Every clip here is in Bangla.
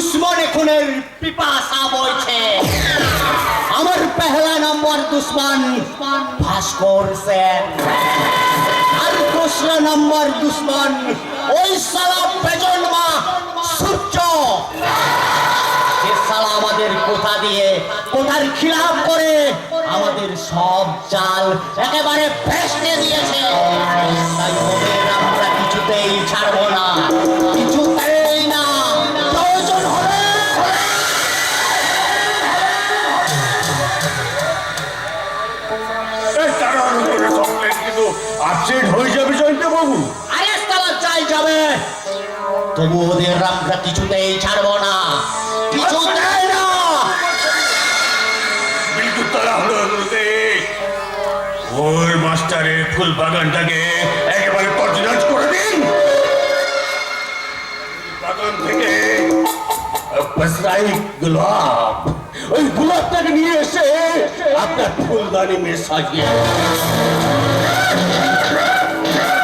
দুশ্মনে খুনের পিপাসা বইছে। আমার পহলা নম্বর দুশ্মন ভাস্কর সেন, আর दूसरा নম্বর দুশ্মন ওই সালা বেজন্মা সূর্য। সালা আমাদের কোথা দিয়ে কোথার খিলাফ করে আমাদের সব চাল একেবারে ভেস্তে দিয়েছে। তাই ওদের আমরা কিছুতেই ছাড়বো না, কিছুতেই না। প্রয়োজন হবে কিন্তু আপসেট হয়ে যাবে জয়ন্ত বাবু। আরে সালা চাই যাবে, তবু ওদের আমরা কিছুতেই ছাড়বো না, কিছুতেই না। ওই মাস্টারের ফুল বাগানটাকে একেবারে তছনছ করে দিন। বাগান থেকে গোলাপ, ওই গোলাপটাকে নিয়ে এসে আপনার ফুলদানি মে সাজিয়ে।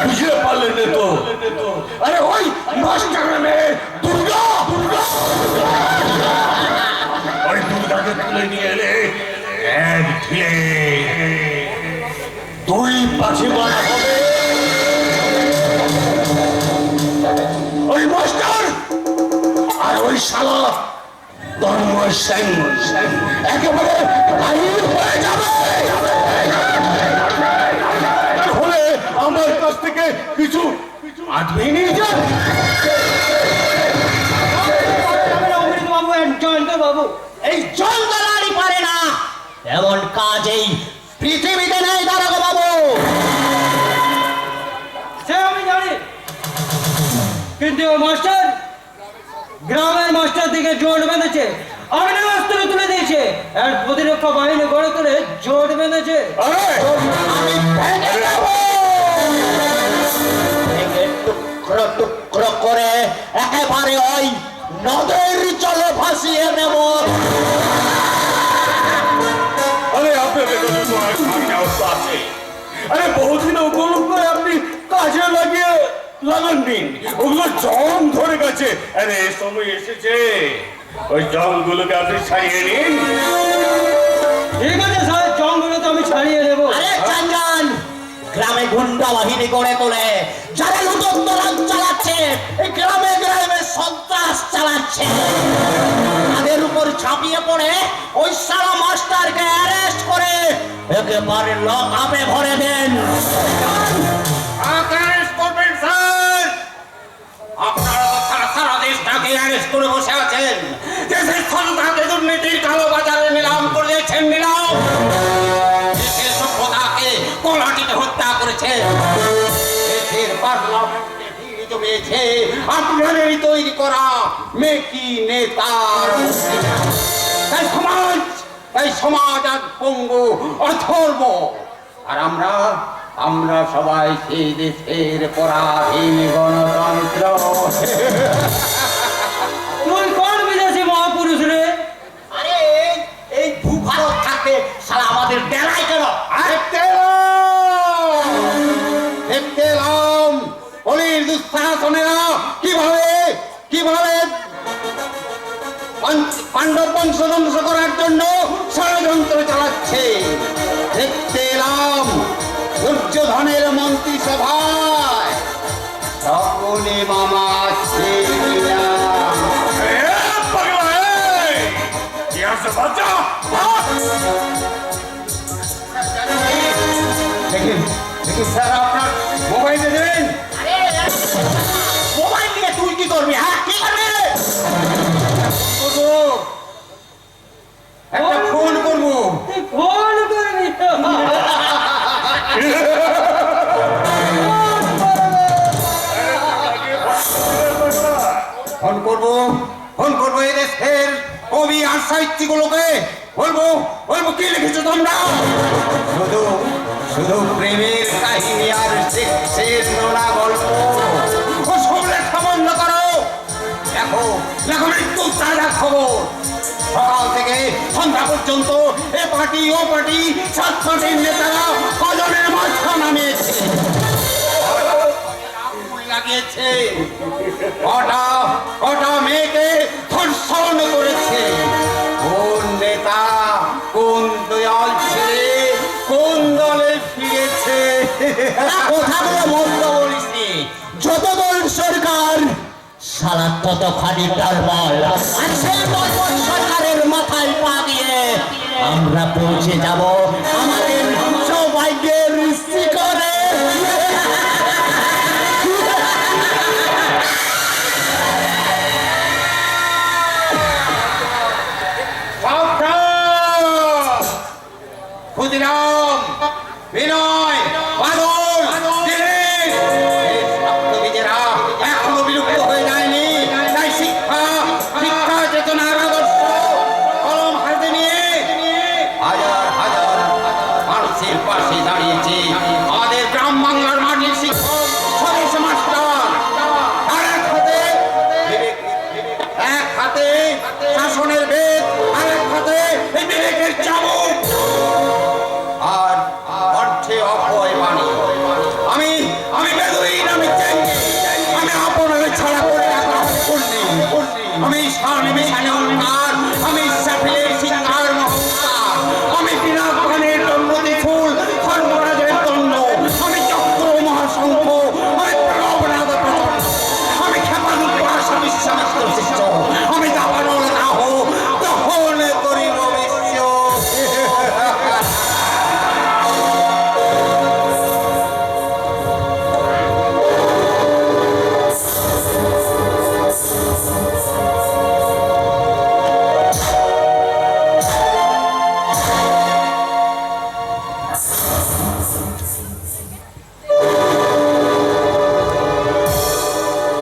বুঝতে পারলেন তো? আরে ওই মাস্টারের মেয়ে দুর্গা, ওই দুর্গাকে তুলে নিয়ে এলে এক ঢিলে দুই পাখি মারা হবে। ওই মাস্টার আর ওই শালা তন্ময় সেন একেবারে গায়েব হয়ে যাবে। তাহলে আমার কাছ থেকে কিছু আদমি নিয়ে যান। জয়ন্ত বাবু, এই জলদারি পারে না এমন কাজ এই পৃথিবীতে নেই দারোগা বাবু। সে আমি জানি, কিন্তু মাস্টার গ্রামের মাস্টার দিকে জোট বেঁধেছে, আগ্নেয়াস্ত্র তুলে দিয়েছে, আর প্রতিরক্ষা বাহিনী গড়ে তুলে জোট বেঁধেছে। টুকরো টুকরো করে একেবারে ওই নদের জলে ভাসিয়ে নেব। আরে আপনাদের আছে, আরে বহুদিন ওগুলো করে আপনি কাজে লাগান দিন, ওগুলো জং ধরে গেছে। আরে সময় এসেছে ওই জংগুলোকে আপনি ছাড়িয়ে নিন। ঠিক আছে স্যার, জংগুলো তো আমি ছাড়িয়ে দেবো। আরে চাঞ্জান, গ্রামে গুন্ডা বাহিনী গড়ে তোলে, যারা লুটতরাজ চালাচ্ছে, এই গ্রামে গ্রামে সন্ত্রাস চালাচ্ছে, তাদের উপর ছাপিয়ে পড়ে ওই সারা মাস্টারকে অ্যারেস্ট করে একেবারে লক আপে ভরে দেন। করবেন স্যার, আপনারা সারা দেশটাকে অ্যারেস্ট করে বসে আছেন। দেশের সন্ত্রাসী দুর্নীতির কালো বাজারে নিলাম করে দিয়েছেন, নিলাম। দেশের সভ্যতাকে কোলাটিতে হত্যা করেছে, দেশের পার্লামেন্টে ভিড় জমিয়েছে আপনারই তৈরি করা মেকি নেতার। তাই সমাজ আজ পঙ্গু অথর্ব, আর আমরা সবাই সেই দেশের পরাধীন গণতন্ত্র। তুই কোন বিদেশি মহাপুরুষ রে? আরে এই ভূভারত থাকতে সারা আমাদের বেলায় কেন? দেখতে এলাম অলির দুঃশাসনেরা কিভাবে পাণ্ডব বংশ ধ্বংস করার জন্য ষড়যন্ত্র চালাচ্ছে। দেখতে এলাম দুর্যোধনের মন্ত্রিসভায় সকলে মামা আসছে। দেখি স্যার, আপনার মোবাইল দেবেন। মোবাইল নিয়ে তুই কি করবি? হ্যাঁ, কি করবি? একটা ফোন করবো। ফোন করবি? ফোন করবো এই দেশের কবি আর সাহিত্যিকগুলোকে। বলবো কি লিখেছো তোমরা? শুধু প্রেমের কাহিনী আর সেক্সের নোনা গল্প ও সব লেখা বন্ধ করো। দেখো মৃত্যু তাজা খবর। সকাল থেকে সন্ধ্যা পর্যন্ত এ পার্টি ও পার্টি সাত পার্টির নেতারা কজনের মাথা নামিয়েছে, লাগিয়েছে। কটা মেয়েকে ধর্ষণ শালা ততখানি টলমল। আর সে টলমল সরকারের মাথায় পা দিয়ে আমরা পৌঁছে যাব আমাদের সৌভাগ্যের